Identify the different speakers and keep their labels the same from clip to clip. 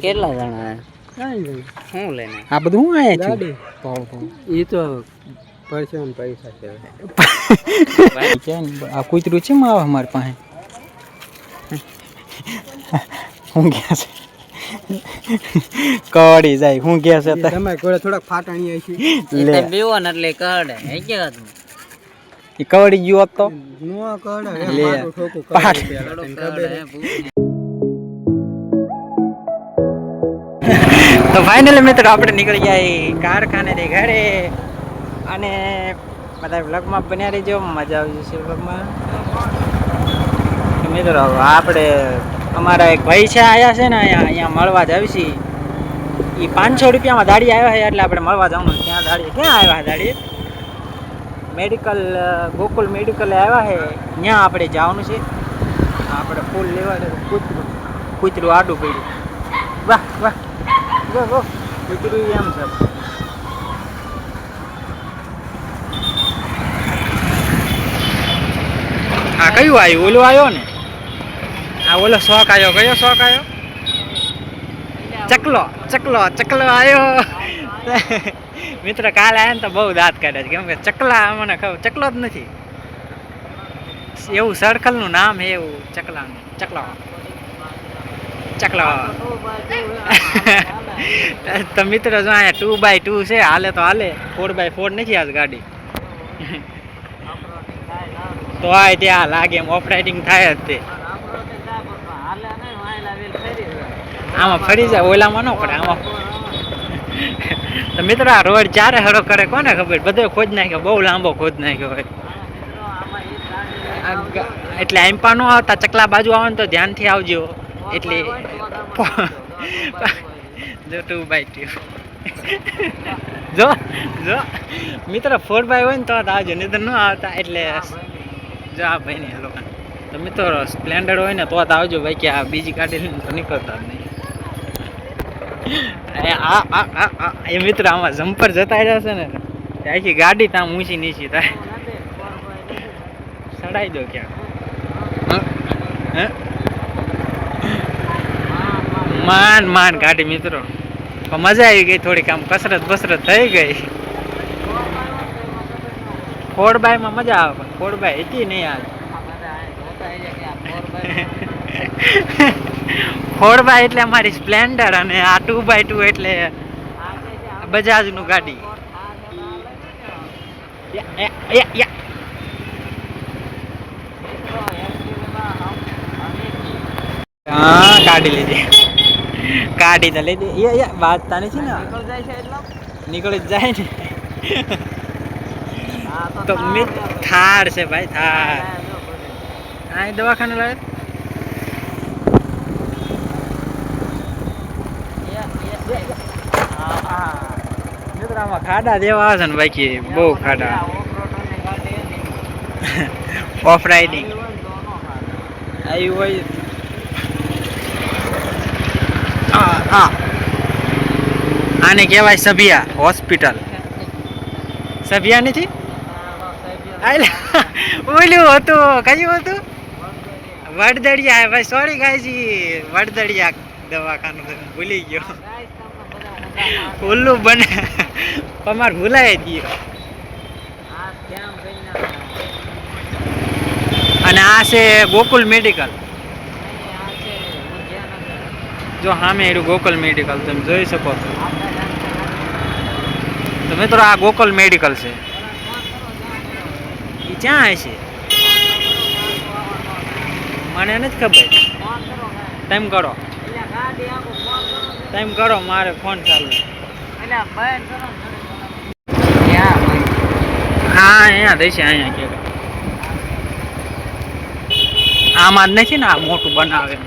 Speaker 1: કેટલા જણા
Speaker 2: કાંઈ
Speaker 1: શું લઈને
Speaker 2: આ બધું હું આયા છું
Speaker 1: ગાડી
Speaker 2: એ તો પરસેવન પૈસા છે
Speaker 1: ભાઈ
Speaker 2: આ કૂતરું છે માં આવે અમારી પાસે હું ગયા છે કડી જાય હું ગયા છે તમે ઘોડે થોડાક ફાટાણી આવી
Speaker 1: એટલે બેવો ને એટલે કાઢે હે કે હતું
Speaker 2: એ કવડી ગયો હોત તો નો કડે
Speaker 1: લે.
Speaker 2: મારું ઠોકું કડે તો ફાઇનલી મિત્રો આપણે નીકળી ગયા એ કારખાનેથી ઘરે અને બધા વ્લોગમાં બન્યા રહીજો મજા આવી જશે વ્લોગમાં મિત્રો આપણે અમારા એક ભાઈ છે આયા છે ને અહીંયા મળવા જ આવી એ 500 રૂપિયામાં દાડી આવ્યા છે એટલે આપણે મળવા જવાનું ત્યાં દાડી ક્યાં આવ્યા દાડી મેડિકલ ગોકુલ મેડિકલે આવ્યા છે ત્યાં આપણે જવાનું છે આપણે ફૂલ લેવા કૂતરું આડું પડ્યું વાહ વાહ કૂતરું એમ છે હા કયું આવ્યું ઓલું આવ્યો ને આ ઓલો શોખ આવ્યો કયો શોખ આવ્યો ચકલો ચકલો ચકલો આવ્યો મિત્ર કાલે આવ્યા ને તો બહુ દાંત કાઢ્યા છે કેમ કે ચકલા મને ખબર ચકલો જ નથી એવું સર્કલનું નામ છે એવું ચકલાનું ચકલો ચકલો તો મિત્રો જો અહીંયા 2x2 છે હાલે તો હાલે 4x4 નથી આજ ગાડી તો આ ત્યાં લાગે એમ ઓફ રાઇડિંગ થાય જ તે આમાં ફરી જાય ઓલામાં ન પડે આમાં તો મિત્રો આ રોડ ચારે હરો કરે કોને ખબર બધો ખોજ નાખ્યો બહુ લાંબો ખોજ નાખ્યો હોય એટલે એમ્પા નો આવતા ચકલા બાજુ આવે ને તો ધ્યાનથી આવજો એટલે જો 2x2 જો જો મિત્ર 4x હોય ને તો આવજો નહીં તો ન આવતા એટલે જો આ ભાઈ ને લોકો તો મિત્રો સ્પ્લેન્ડર હોય ને તો આવજો ભાઈ કે આ બીજી ગાડી લઈને તો નીકળતા જ નહીં એ મિત્ર આમાં જમ્પર જતા રહ્યા છે ને આખી ગાડી ત્યાં ઊંચી નીચી થાય સડાઈ દો ક્યાં માન માન ગાડી મિત્રો મજા આવી ગઈ થોડીક આમ કસરત બસરત થઈ ગઈ 4x માં મજા આવે 4x હતી નહીં આજ 4x એટલે અમારી સ્પ્લેન્ડર અને આ 2x2 એટલે બજાજ નું ગાડી હા ગાડી લીધી ગાડી તો લીધી વાત તાની છે ને નીકળી જ જાય ને તો થાર છે ભાઈ થાર આ દવાખાને લાવે મિત્રમાં ખાડા દેવા આવે છે ને બાકી બહુ ખાડા ઓફ રાઇડિંગ આવ્યું હોય આને કહેવાય સભિયા હોસ્પિટલ સભિયા નથી ઓલું હતું કયું હતું વડદડિયા ભાઈ સોરી ગાયજી વડદડિયા દવાખાનું ભૂલી ગયો ઓલું બને તમારે ભૂલાય ગયો અને આ છે ગોકુલ મેડિકલ જો સામે એનું ગોકુલ મેડિકલ તમે જોઈ શકો તો મિત્રો આ ગોકુલ મેડિકલ છે એ ક્યાં હશે મને નથી ખબર ટાઈમ કરો મારે ફોન ચાલુ હા અહીંયા દેશે અહીંયા કે આમાં જ નથી ને આ મોટું બનાવે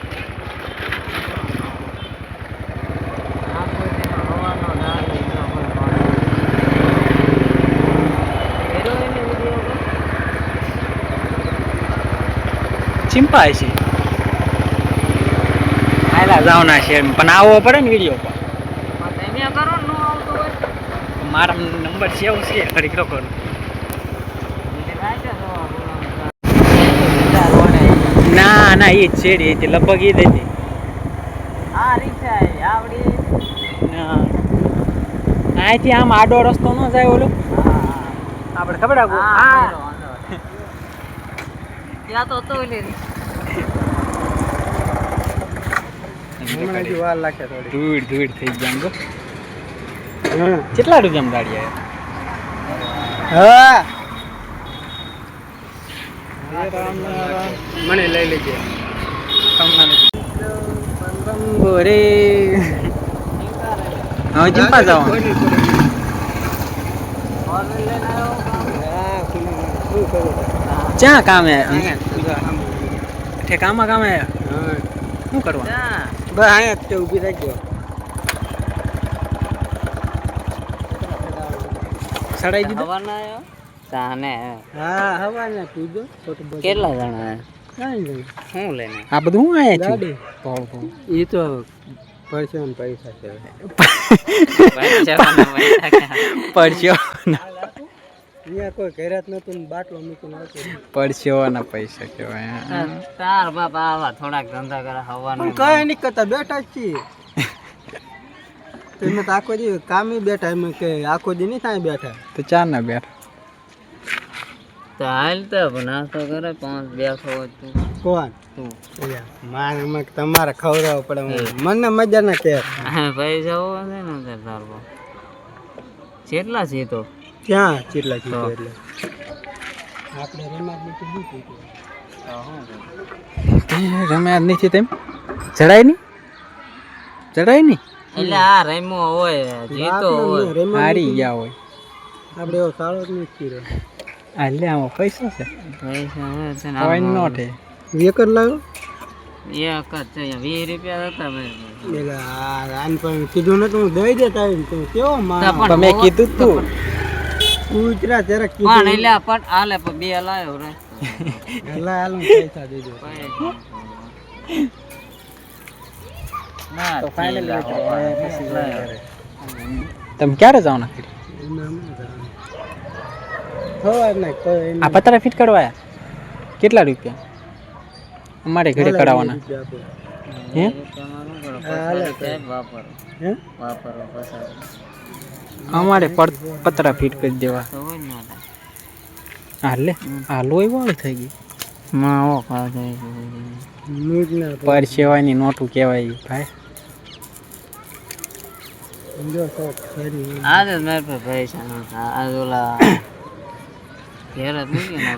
Speaker 2: ચિંપા છે આયલા જાવના શેર પણ આવવો પડે ને વિડીયો પર મારા નંબર સેવ છે ખરી કરો ના ના એ જ છે લગભગ એ જ હતી
Speaker 1: આ રિક્ષા
Speaker 2: આવડી અહીંથી આમ આડો રસ્તો ન જાય ઓલો આપણે ખબર આપો
Speaker 1: ત્યાં તો તો લે
Speaker 2: વાર લાગે થોડી ધૂળ થઈ જાય ગો કેટલા રૂપિયામાં ગાડી આવે મને લઈ લેજે બોરે હવે ચિંપા જાવ ક્યાં કામ હે ઠેકામાં કામ હે શું કરવા બસ અહીંયા જ ઊભી રાખજો સડાઈ દીધું
Speaker 1: હવાના આવ્યો તાને
Speaker 2: હા હવાના પીજો
Speaker 1: કેટલા જણા
Speaker 2: કાંઈ
Speaker 1: શું લઈને
Speaker 2: આ બધું હું આયા છું
Speaker 1: ગાડી
Speaker 2: એ તો પરસેવાનો પૈસા છે પરસ્યો અહીંયા કોઈ ઘેરાત નતું બાટલો મૂકીને આવતો પરસ્યોના પૈસા કહેવાય
Speaker 1: તાર બાપા આવા થોડાક ધંધા કરે હવાનું
Speaker 2: કઈ નહીં કરતા બેઠા જ છીએ તમે તો આખો દી કામે બેઠા એમ કે આખો દી નહીં થાય બેઠા તો ચાર ના બેઠા
Speaker 1: તો હાલ તો નાસ્તો કરે 5-200 હોય તું
Speaker 2: કોણ
Speaker 1: તું
Speaker 2: મારે તમારે ખવડાવવું પડે મને મજા ના કે
Speaker 1: પૈસા હોય છે ને તારો કેટલા છે તો
Speaker 2: ક્યાં કેટલા છે એટલે આપણે રમ્યા નથી તેમ ચડાય નહીં
Speaker 1: એટલે આ રમો હોય જીતો હોય
Speaker 2: હારી ગયા હોય આપણે એવો સારો જ નથી રહ્યો એટલે આમાં પૈસા છે
Speaker 1: પૈસા હોય છે ને
Speaker 2: કોઈ નોટ હે વેકર લાવ્યો
Speaker 1: એક જ છે 20 રૂપિયા હતા ભાઈ
Speaker 2: આન પણ કીધું નતું હું દઈ દેતા આવીને તમે કેવો માં મેં કીધું તું કૂતરા જરા કીધું
Speaker 1: પણ એટલે પણ આલે પણ બે લાયો રે
Speaker 2: એલા આલું પૈસા દેજો
Speaker 1: ના
Speaker 2: તો ફાઇનલ
Speaker 1: લાયો
Speaker 2: તમે ક્યારે જવાના આ પતરા ફિટ કરવાયા કેટલા રૂપિયા અમારે ઘરે કરાવવાના હે અમારે પતરા ફિટ કરી દેવા હાલે લોહી વાળી થઈ ગઈ પરસેવાની નોટું કહેવાય ભાઈ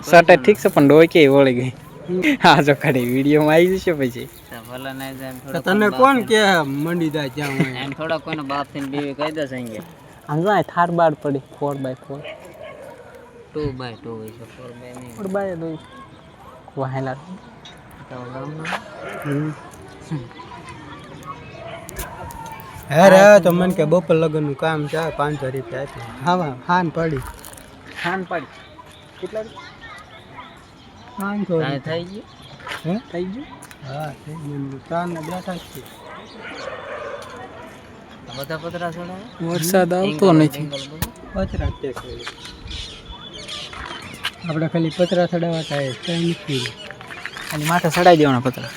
Speaker 2: સટે ઠીક છે પણ ડોઈ કે વળી ગઈ હા જો ખરી વિડીયોમાં આવી જશે પછી તને કોણ કે મંડી જાય ત્યાં
Speaker 1: એમ થોડા કોઈને બાપ થઈને બીવી કહી દે સંગે
Speaker 2: આમ જો થાર બાર પડી 4x4
Speaker 1: 2x2 હોય છે 4x2
Speaker 2: 4x2 વાહેલા અરે તો મને કે બપોર લગનનું કામ છે 500 રૂપિયા આપ્યું હા હાન પડી કેટલા 500
Speaker 1: થઈ ગયું
Speaker 2: હે થઈ ગયું હા થઈ ગયું કાન ને બેઠા છે
Speaker 1: બધા પતરા છોડાવે
Speaker 2: વરસાદ આવતો નથી પતરા ટેક આપણે ખાલી પતરા ચડાવવા થાય કઈ નથી ખાલી માથે ચડાવી દેવાના પતરા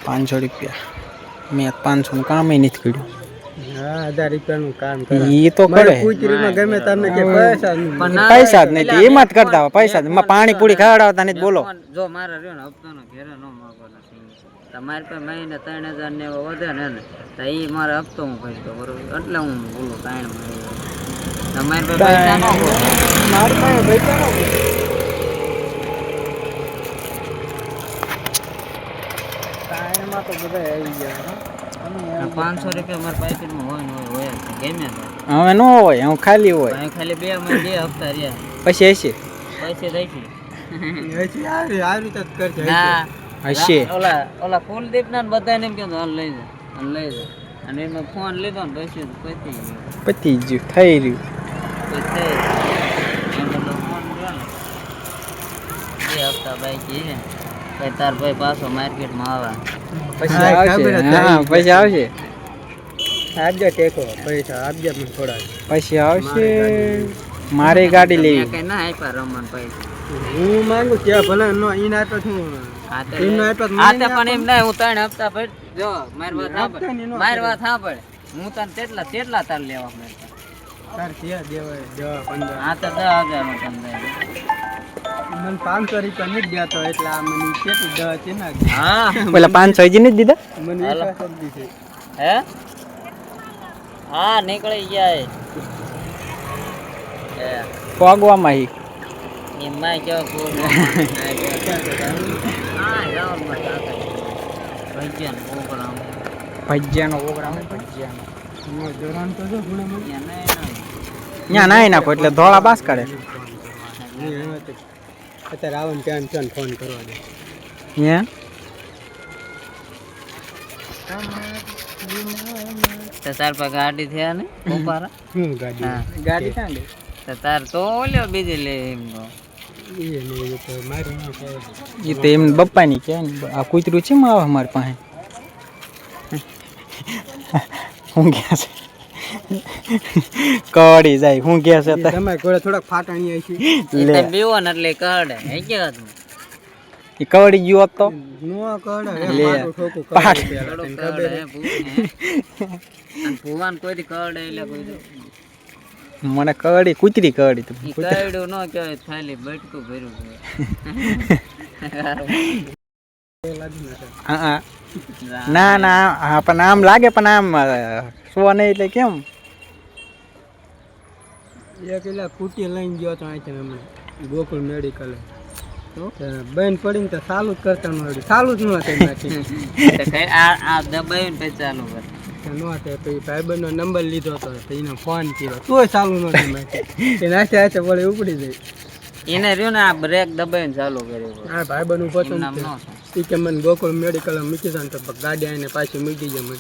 Speaker 2: 500 રૂપિયા મેં 500 નું કામ નથી કર્યું હા 1000 રૂપિયાનું કામ કરે ઈ તો કરે કુતરીમાં ગમે તમને કે પૈસા જ નથી એમાં જ કરતા પૈસા માં પાણી પૂરી ખવડાવતા નથી બોલો
Speaker 1: જો મારે રહ્યો ને હપ્તાનો ઘેરે ન માગવાનો તમારે પાસે મહિને 3000 ને એવો વધે ને તો એ મારે હપ્તો હું ભરી દો બરોબર એટલે હું બોલું 3 મહિને તમારે પાસે પૈસા ન હોય
Speaker 2: મારી પાસે પૈસા ન હોય કાયમાં તો બધા આવી ગયા
Speaker 1: 500 રૂપિયા મારા પાકીટમાં હોય ગમે
Speaker 2: હવે ન હોય હું ખાલી હોય
Speaker 1: ખાલી 2 હપ્તા રહ્યા
Speaker 2: પછી હશે હશે
Speaker 1: ઓલા કુલદીપ ના બધાને એમ કીધું લઈ જા અને એમાં ફોન લીધો ને પછી
Speaker 2: પતી ગયું થઈ રહ્યું
Speaker 1: ફોન રહ્યો ને 2 હપ્તા બાકી છે પછી તાર ભાઈ પાછો માર્કેટમાં આવે
Speaker 2: પછી આવશે આપજો ટેકો પૈસા આપજો મને થોડા પછી આવશે મારે ગાડી લેવી
Speaker 1: કઈ ના આપ્યા રમણ પૈસા
Speaker 2: હું માંગુ ત્યાં ભલે નો ઈના તો શું
Speaker 1: હા તો
Speaker 3: એમનો આપ્યો તો
Speaker 1: હા
Speaker 3: મને
Speaker 1: તો પણ એમ નહીં હું 3 હપ્તા ભર જો મારી વાત
Speaker 3: હપ્તા ની
Speaker 1: સાંભળ
Speaker 3: નો
Speaker 1: મારી વાત સાંભળ હું તને તેટલા તાર લેવા મળે
Speaker 3: તાર ત્યાં દેવા 15
Speaker 1: હા તો 10,000 નું તને દઈ
Speaker 3: મને 500 રૂપિયા નથી દેતો એટલે આ મને કેટલું 10 છે ના
Speaker 1: હા
Speaker 2: પેલા 500 હજી નથી દીધા
Speaker 3: મને
Speaker 1: હાલો.
Speaker 3: વિશ્વાસ જ છે
Speaker 1: હે હા નીકળી જાય
Speaker 2: પગવામાં હી
Speaker 1: એમાં કેવો ફૂલ હા રાઉન્ડ માં તાકાત ભજન પ્રોગ્રામ
Speaker 2: ભજીયાનો પ્રોગ્રામ ભજીયાનો
Speaker 3: એનો જોરાન તો જો ગુણે મને
Speaker 1: ત્યાં
Speaker 2: ત્યાં નાઈ નાખો એટલે ધોળા બાસ કરે
Speaker 3: અત્યારે આવન ત્યાં ત્યાં ફોન કરવા દે
Speaker 2: ત્યાં
Speaker 1: તો તાર પાસે ગાડી થયા ને ઉપારા
Speaker 3: હું ગાડી
Speaker 1: હા
Speaker 2: ગાડી ક્યાં ગઈ
Speaker 1: તો તાર તો ઓલ્યો બીજી લે એમ કહો.
Speaker 3: એ નહીં એ તો મારું ના કહે
Speaker 2: એ તો એમ બપ્પાની કે આ કૂતરું છે માં આવે અમારી પાસે હું ગયા છે કડી જાય હું ગયા છે
Speaker 3: તમારે ઘોડે થોડાક ફાટાણી આવી છે
Speaker 1: એ
Speaker 2: લે
Speaker 1: તમે બીવો ને એટલે કાઢે હે કે વાત
Speaker 2: એ કવડી ગયો હોત તો
Speaker 3: નો કડે
Speaker 2: લે.
Speaker 3: મારું ઠોકું
Speaker 2: પાટ.
Speaker 3: કરે પેલા
Speaker 1: થોડું
Speaker 3: તને
Speaker 1: કાઢે
Speaker 3: ખબર
Speaker 1: હે ભૂ અને ભૂવાન કોઈથી કાઢે એટલે કોઈ દી.
Speaker 2: મને કડી કૂતરી કડી તું
Speaker 1: ઈ કાઢ્યું ન કહેવાય ખાલી બટકું ભર્યું છે
Speaker 2: હા ના ના હા પણ આમ લાગે પણ આમ સો નહીં એટલે કેમ
Speaker 3: એક એલા કુટી લઈને ગયો તો અહીંથી હમણાં ગોકુળ મેડિકલ બેન પડીને તો ચાલુ જ કરતા ન આવડ્યું ચાલુ જ ન હતું એનાથી
Speaker 1: તો કઈ આ દબાવીને પછી ચાલુ કરે
Speaker 3: ન હતું પછી ભાઈબંધનો નંબર લીધો હતો તો એને ફોન કર્યો તોય ચાલુ ન હતું એ નાખે હાથે વળી ઉપડી જાય
Speaker 1: એને રહ્યું ને આ બ્રેક દબાવીને ચાલુ કર્યું
Speaker 3: હા ભાઈબંધનું
Speaker 1: એમ નામ
Speaker 3: પસંદ
Speaker 1: ન
Speaker 3: છે એ કે મને ગોકુળ મેડિકલ મૂકી જાય ને તો ગાડી આવીને પાછી મૂકી જાય મને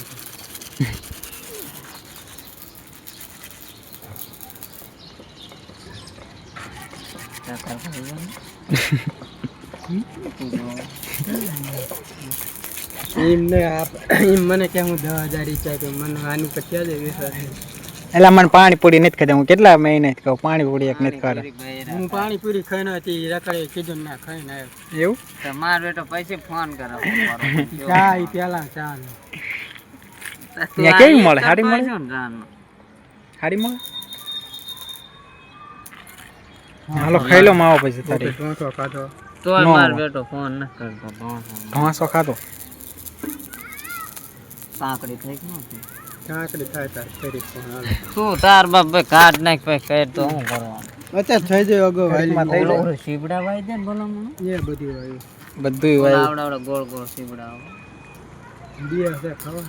Speaker 3: એમ મને કે હું 10,000 ઈચ્છા કે મને આની પર ક્યાં જાય વિશ્વાસ નહીં.
Speaker 2: એટલે મને પાણી પૂરી નથી ખાધા હું કેટલા મહિને કહું પાણી પૂરી એક નથી ખાધા
Speaker 3: હું પાણીપુરી ખાઈને હતી રખડે કીધું ના ખાઈને આવ્યો
Speaker 2: એવું
Speaker 1: તમાર બેટો પછી ફોન કરો
Speaker 3: ચા ઈ પેલા ચા ને.
Speaker 2: ત્યાં કેવી મળે? સારી મળે? હારી મળે હાલો ખાઈ લો માવો પછી તારી
Speaker 3: ઢોંસો ખાધો
Speaker 1: તોય
Speaker 2: નો
Speaker 1: માર
Speaker 2: હોય.
Speaker 1: બેટો ફોન ન કરતો
Speaker 2: ઢોસો ખાધો
Speaker 1: કાંકડી થઈ કે ન થઈ?
Speaker 3: કાંકડી થાય તાર ફેરી ફોન હાલે.
Speaker 1: શું તાર બાપ ભાઈ કાઢ નાખ પછી કઈ તો શું કરવાનું
Speaker 3: અત્યારે થઈ જાય અગાઉ
Speaker 2: ઘડીકમાં થઈ જાય.
Speaker 1: ઓલો સીબડા વાઈ દે ને ભલા મને
Speaker 3: એ બધી વાયુ
Speaker 2: બધું વાય
Speaker 1: આવડા ગોળ ગોળ સીબડા
Speaker 3: દિયા છે ખાવા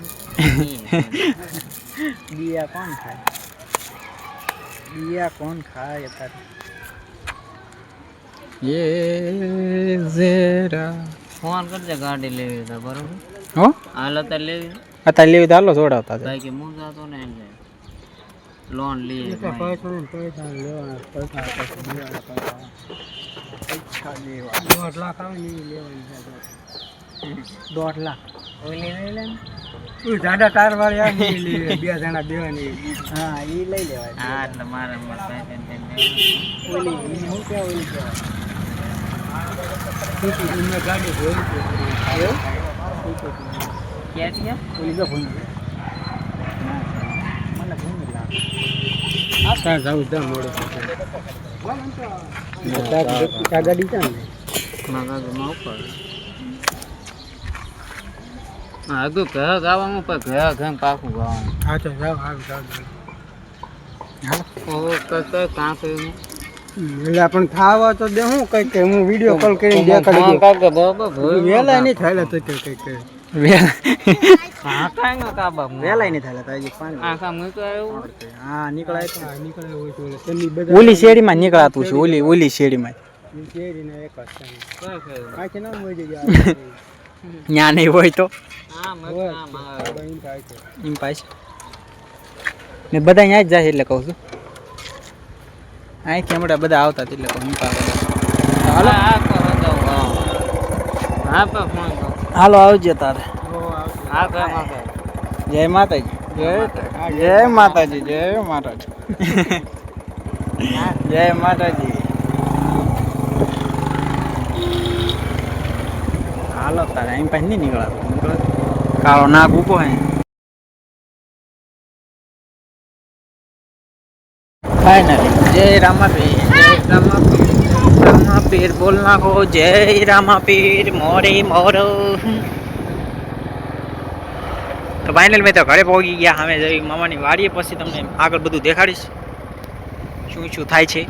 Speaker 2: દિયા કોણ ખાય દિયા કોણ ખાય તારે ये जरा
Speaker 1: ફોન કરજે ગાડી લેવી તો બરોબર
Speaker 2: હો
Speaker 1: હાલ અત્યારે લેવી
Speaker 2: અત્યારે લેવી તો હાલો જોડાવતા જાય
Speaker 1: બાકી હું જાતો ને એટલે લોન લઈએ
Speaker 3: પૈસા લેવાના પૈસા લેવાના 1.5 લાખ આવે ને એ લેવાની છે
Speaker 2: 1.5 લાખ
Speaker 1: ઓલી લઈ લે ને
Speaker 3: તું જાડા ટાયર વાળી આવે ને ઈ લે, બે જણા દેવાની
Speaker 2: હા એ લઈ લેવાય
Speaker 1: હા એટલે મારે પૈસા
Speaker 2: ઓલી હું કે ઓલી
Speaker 3: એમને ગાડી જોઈ છે
Speaker 2: એવું
Speaker 1: ક્યાં છે
Speaker 2: ઓલી જો ભૂંજી મને ભૂંજી લાગે
Speaker 3: ત્યાં જાઉં ત્યાં મોડું આ ગાડી ક્યાં ને
Speaker 1: મગજમાં ઉપર હા તો ઘર ગાવામાં પણ ઘર ઘર પાકું ગાવાનું
Speaker 3: હા તો જાઓ આવી જાઓ
Speaker 1: ઓ કઈ કાં કર્યું
Speaker 3: એટલે પણ ખાવા તો દે હું કઈ કઈ હું વિડીયો કોલ કરીને દેખાડી દઉં
Speaker 1: કાકે બાબા
Speaker 3: વેલા નહીં થાય તો કઈ કઈ કઈ
Speaker 1: હા કાંઈ ન કાબા
Speaker 2: વેલાય નહીં થાય તો હજી પાણી
Speaker 1: આખા મૂકો એવું
Speaker 2: હા નીકળાય તો
Speaker 3: હા નીકળે હોય તો તેમની બધા
Speaker 2: ઓલી શેરીમાં નીકળાતું છે ઓલી શેરીમાં
Speaker 3: શેરીને એક જ છે
Speaker 1: કઈ કયું
Speaker 3: કાંઈ ના હોય જાય
Speaker 2: ત્યાં નહીં હોય તો
Speaker 1: હા મત આમ આવે
Speaker 3: બની થાય છે
Speaker 2: એમ પાછું ને બધા અહીંયા જ જાય એટલે કહું છું અહીંથી હમણાં બધા આવતા હતા એટલે કહું
Speaker 1: હાલો હા તો બતાવો હા પણ ફોન કરો
Speaker 2: હાલો આવજો તારે
Speaker 1: હા કઈ
Speaker 2: જય માતાજી જય માતાજી જય માતાજી જય માતાજી હાલો તારે અહીં પાસે નહીં નીકળાતું કાળો નાક ઊભો હે ફાઇનલી જય રામાપીર બોલ નાખો જય રામાપીર મોરે મોરો તો ફાઇનલ મેં તો ઘરે પહોંચી ગયા અમે જઈ મામાની વાડીએ પછી તમને આગળ બધું દેખાડીશ શું શું થાય છે